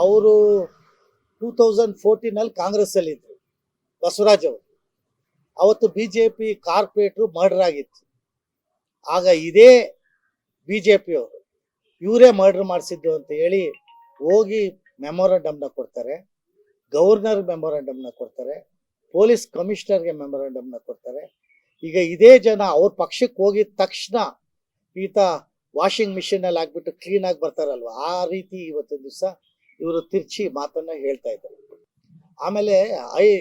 ಅವರು 2014 ಕಾಂಗ್ರೆಸ್ಸಲ್ಲಿ ಇದ್ರು ಬಸವರಾಜ್ ಅವರು. ಅವತ್ತು BJP ಕಾರ್ಪೊರೇಟ್ರು ಮರ್ಡರ್ ಆಗಿತ್ತು. ಆಗ ಇದೇ BJP ಅವರು ಇವರೇ ಮರ್ಡರ್ ಮಾಡಿಸಿದ್ದು ಅಂತ ಹೇಳಿ ಹೋಗಿ ಮೆಮೊರಂಡಮ್ನ ಕೊಡ್ತಾರೆ, ಗವರ್ನರ್ ಮೆಮೊರಂಡಮ್ನ ಕೊಡ್ತಾರೆ, ಪೊಲೀಸ್ ಕಮಿಷನರ್ಗೆ ಮೆಮೊರಂಡಮ್ನ ಕೊಡ್ತಾರೆ. ಈಗ ಇದೇ ಜನ ಅವ್ರ ಪಕ್ಷಕ್ಕೆ ಹೋಗಿದ ತಕ್ಷಣ ಈತ ವಾಷಿಂಗ್ ಮಿಷಿನಲ್ಲಿ ಹಾಕ್ಬಿಟ್ಟು ಕ್ಲೀನ್ ಆಗಿ ಬರ್ತಾರಲ್ವ, ಆ ರೀತಿ ಇವತ್ತು ದಿವಸ ಇವರು ತಿರ್ಚಿ ಮಾತನ್ನ ಹೇಳ್ತಾ ಇದ್ದಾರೆ. ಆಮೇಲೆ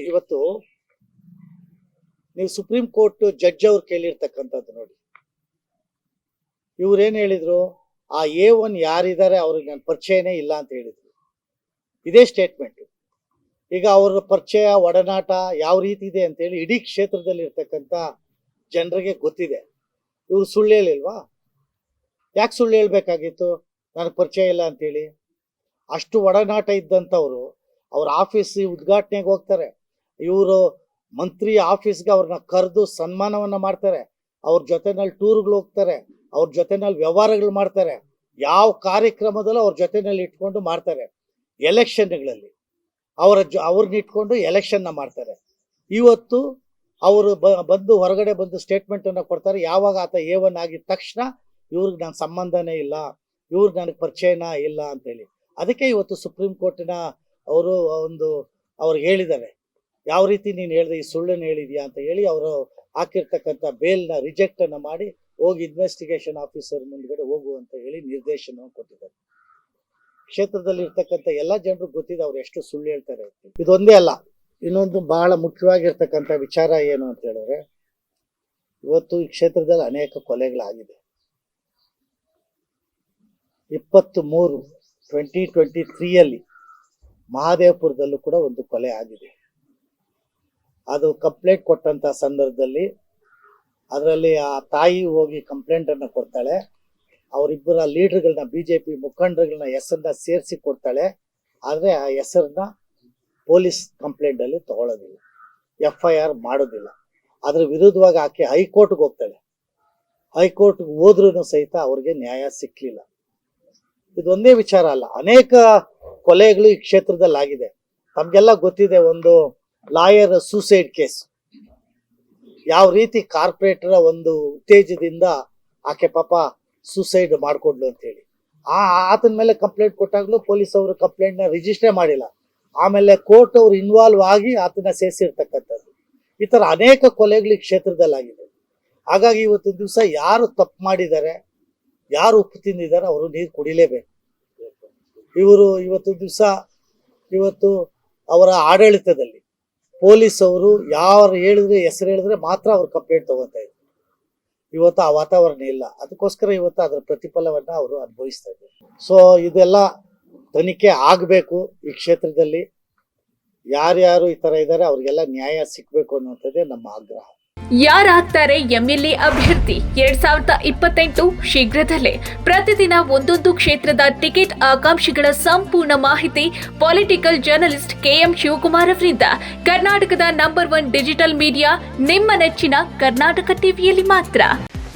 ಇವತ್ತು ನೀವು ಸುಪ್ರೀಂ ಕೋರ್ಟ್ ಜಡ್ಜ್ ಅವ್ರು ಕೇಳಿರ್ತಕ್ಕಂಥದ್ದು ನೋಡಿ, ಇವ್ರೇನ್ ಹೇಳಿದ್ರು, ಆ A1 ಯಾರಿದ್ದಾರೆ ಅವ್ರಿಗೆ ನನ್ನ ಪರಿಚಯನೇ ಇಲ್ಲ ಅಂತ ಹೇಳಿದ್ರು. ಇದೇ ಸ್ಟೇಟ್ಮೆಂಟ್. ಈಗ ಅವರ ಪರಿಚಯ ಒಡನಾಟ ಯಾವ ರೀತಿ ಇದೆ ಅಂತ ಹೇಳಿ ಇಡೀ ಕ್ಷೇತ್ರದಲ್ಲಿ ಇರ್ತಕ್ಕಂಥ ಜನರಿಗೆ ಗೊತ್ತಿದೆ. ಇವ್ರು ಸುಳ್ಳು ಹೇಳಿಲ್ವಾ? ಯಾಕೆ ಸುಳ್ಳು ಹೇಳ್ಬೇಕಾಗಿತ್ತು ನನಗೆ ಪರಿಚಯ ಇಲ್ಲ ಅಂತೇಳಿ? ಅಷ್ಟು ಒಡನಾಟ ಇದ್ದಂಥವ್ರು ಅವ್ರ ಆಫೀಸ್ ಉದ್ಘಾಟನೆಗೆ ಹೋಗ್ತಾರೆ, ಇವರು ಮಂತ್ರಿ ಆಫೀಸ್ಗೆ ಅವ್ರನ್ನ ಕರೆದು ಸನ್ಮಾನವನ್ನ ಮಾಡ್ತಾರೆ, ಅವ್ರ ಜೊತೆನಲ್ಲಿ ಟೂರ್ಗಳು ಹೋಗ್ತಾರೆ, ಅವ್ರ ಜೊತೆನಲ್ಲಿ ವ್ಯವಹಾರಗಳು ಮಾಡ್ತಾರೆ, ಯಾವ ಕಾರ್ಯಕ್ರಮದಲ್ಲೂ ಅವ್ರ ಜೊತೆನಲ್ಲಿ ಇಟ್ಕೊಂಡು ಮಾಡ್ತಾರೆ. ಎಲೆಕ್ಷನ್ಗಳಲ್ಲಿ ಅವ್ರನ್ನ ಇಟ್ಕೊಂಡು ಎಲೆಕ್ಷನ್ನ ಮಾಡ್ತಾರೆ. ಇವತ್ತು ಅವರು ಬಂದು ಹೊರಗಡೆ ಬಂದು ಸ್ಟೇಟ್ಮೆಂಟ್ ಅನ್ನ ಕೊಡ್ತಾರೆ, ಯಾವಾಗ ಆತ A1 ಆಗಿದ ತಕ್ಷಣ ಇವ್ರಿಗೆ ನನ್ನ ಸಂಬಂಧನೇ ಇಲ್ಲ, ಇವ್ರಿಗೆ ನನಗೆ ಪರಿಚಯನ ಇಲ್ಲ ಅಂತೇಳಿ. ಅದಕ್ಕೆ ಇವತ್ತು ಸುಪ್ರೀಂ ಕೋರ್ಟಿನ ಅವರು ಅವ್ರಿಗೆ ಹೇಳಿದ್ದಾರೆ, ಯಾವ ರೀತಿ ನೀನು ಹೇಳಿದೆ, ಈ ಸುಳ್ಳನ್ನು ಹೇಳಿದ್ಯಾ ಅಂತ ಹೇಳಿ ಅವರು ಹಾಕಿರ್ತಕ್ಕಂಥ ಬೇಲ್ನ ರಿಜೆಕ್ಟ್ ಅನ್ನ ಮಾಡಿ ಹೋಗಿ ಇನ್ವೆಸ್ಟಿಗೇಷನ್ ಆಫೀಸರ್ ಮುಂದ್ಗಡೆ ಹೋಗು ಅಂತ ಹೇಳಿ ನಿರ್ದೇಶನವನ್ನು ಕೊಟ್ಟಿದ್ದಾರೆ. ಕ್ಷೇತ್ರದಲ್ಲಿ ಇರ್ತಕ್ಕಂಥ ಎಲ್ಲ ಜನರು ಗೊತ್ತಿದೆ ಅವ್ರು ಎಷ್ಟು ಸುಳ್ಳು ಹೇಳ್ತಾರೆ. ಇದೊಂದೇ ಅಲ್ಲ, ಇನ್ನೊಂದು ಬಹಳ ಮುಖ್ಯವಾಗಿರ್ತಕ್ಕಂಥ ವಿಚಾರ ಏನು ಅಂತ ಹೇಳಿದ್ರೆ, ಇವತ್ತು ಈ ಕ್ಷೇತ್ರದಲ್ಲಿ ಅನೇಕ ಕೊಲೆಗಳಾಗಿದೆ. 2023 ಮಹಾದೇವಪುರದಲ್ಲೂ ಕೂಡ ಒಂದು ಕೊಲೆ ಆಗಿದೆ. ಅದು ಕಂಪ್ಲೇಂಟ್ ಕೊಟ್ಟಂತ ಸಂದರ್ಭದಲ್ಲಿ ಅದರಲ್ಲಿ ಆ ತಾಯಿ ಹೋಗಿ ಕಂಪ್ಲೇಂಟ್ ಅನ್ನ ಕೊಡ್ತಾಳೆ, ಅವರಿಬ್ಬರ ಲೀಡರ್ಗಳನ್ನ BJP ಮುಖಂಡರುಗಳನ್ನ ಹೆಸರನ್ನ ಸೇರಿಸಿ ಕೊಡ್ತಾಳೆ. ಆದರೆ ಆ ಹೆಸರನ್ನ ಪೊಲೀಸ್ ಕಂಪ್ಲೇಂಟ್ ಅಲ್ಲಿ ತಗೊಳ್ಳೋದಿಲ್ಲ, FIR ಮಾಡೋದಿಲ್ಲ. ಅದ್ರ ವಿರುದ್ಧವಾಗಿ ಆಕೆ ಹೈಕೋರ್ಟ್ಗೆ ಹೋಗ್ತಾಳೆ. ಹೈಕೋರ್ಟ್ಗೆ ಹೋದ್ರೂ ಸಹಿತ ಅವ್ರಿಗೆ ನ್ಯಾಯ ಸಿಕ್ಲಿಲ್ಲ. ಇದೊಂದೇ ವಿಚಾರ ಅಲ್ಲ, ಅನೇಕ ಕೊಲೆಗಳು ಈ ಕ್ಷೇತ್ರದಲ್ಲಿ ಆಗಿದೆ. ತಮ್ಗೆಲ್ಲ ಗೊತ್ತಿದೆ, ಒಂದು ಲಾಯರ್ ಸೂಸೈಡ್ ಕೇಸ್, ಯಾವ ರೀತಿ ಕಾರ್ಪೊರೇಟರ್ ಒಂದು ಉತ್ತೇಜದಿಂದ ಆಕೆ ಪಾಪ ಸೂಸೈಡ್ ಮಾಡ್ಕೊಂಡ್ಲು ಅಂತ ಹೇಳಿ ಆತನ ಮೇಲೆ ಕಂಪ್ಲೇಂಟ್ ಕೊಟ್ಟಾಗ್ಲೂ ಪೊಲೀಸ್ ಅವರು ಕಂಪ್ಲೇಂಟ್ ನ ರಿಜಿಸ್ಟರ್ ಮಾಡಿಲ್ಲ. ಆಮೇಲೆ ಕೋರ್ಟ್ ಅವ್ರು ಇನ್ವಾಲ್ವ್ ಆಗಿ ಆತನ ಸೇರಿಸಿರ್ತಕ್ಕಂಥದ್ದು. ಈ ತರ ಅನೇಕ ಕೊಲೆಗಳು ಈ ಕ್ಷೇತ್ರದಲ್ಲಿ ಆಗಿದೆ. ಹಾಗಾಗಿ ಇವತ್ತು ದಿವಸ ಯಾರು ತಪ್ಪು ಮಾಡಿದ್ದಾರೆ, ಯಾರು ಉಪ್ಪು ತಿಂದಿದ್ದಾರೆ, ಅವರು ನೀರು ಕುಡಿಲೇಬೇಕು. ಇವರು ಇವತ್ತು ಅವರ ಆಡಳಿತದಲ್ಲಿ ಪೊಲೀಸ್ ಅವರು ಯಾರು ಹೆಸರು ಹೇಳಿದ್ರೆ ಮಾತ್ರ ಅವ್ರು ಕಂಪ್ಲೇಂಟ್ ತಗೋತಾ ಇದ್ರು. ಇವತ್ತು ಆ ವಾತಾವರಣ ಇಲ್ಲ. ಅದಕ್ಕೋಸ್ಕರ ಇವತ್ತು ಅದರ ಪ್ರತಿಫಲವನ್ನ ಅವರು ಅನುಭವಿಸ್ತಾ ಇದ್ದಾರೆ. ಸೊ ಇದೆಲ್ಲ ತನಿಖೆ ಆಗಬೇಕು. ಈ ಕ್ಷೇತ್ರದಲ್ಲಿ ಯಾರ್ಯಾರು ಈ ತರ ಇದ್ದಾರೆ ಅವ್ರಿಗೆಲ್ಲ ನ್ಯಾಯ ಸಿಕ್ಬೇಕು ಅನ್ನುವಂಥದ್ದೇ ನಮ್ಮ ಆಗ್ರಹ. ಯಾರಾಗ್ತಾರೆ MLA ಅಭ್ಯರ್ಥಿ 2028 ಶೀಘ್ರದಲ್ಲೇ. ಪ್ರತಿದಿನ ಒಂದೊಂದು ಕ್ಷೇತ್ರದ ಟಿಕೆಟ್ ಆಕಾಂಕ್ಷಿಗಳ ಸಂಪೂರ್ಣ ಮಾಹಿತಿ ಪೊಲಿಟಿಕಲ್ ಜರ್ನಲಿಸ್ಟ್ KM ಶಿವಕುಮಾರ್ ಅವರಿಂದ. ಕರ್ನಾಟಕದ ನಂಬರ್ 1 ಡಿಜಿಟಲ್ ಮೀಡಿಯಾ ನಿಮ್ಮ ನೆಚ್ಚಿನ ಕರ್ನಾಟಕ ಟಿವಿಯಲ್ಲಿ ಮಾತ್ರ.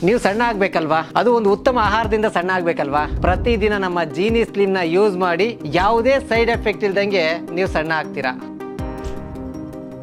ನೀವು ಸಣ್ಣ ಆಗ್ಬೇಕಲ್ವಾ? ಅದು ಒಂದು ಉತ್ತಮ ಆಹಾರದಿಂದ ಸಣ್ಣ ಆಗ್ಬೇಕಲ್ವಾ? ಪ್ರತಿದಿನ ನಮ್ಮ ಜೀನಿ ಸ್ಲಿಮ್ ನ ಯೂಸ್ ಮಾಡಿ ಯಾವುದೇ ಸೈಡ್ ಎಫೆಕ್ಟ್ ಇಲ್ದಂಗೆ ನೀವು ಸಣ್ಣ ಆಗ್ತೀರಾ.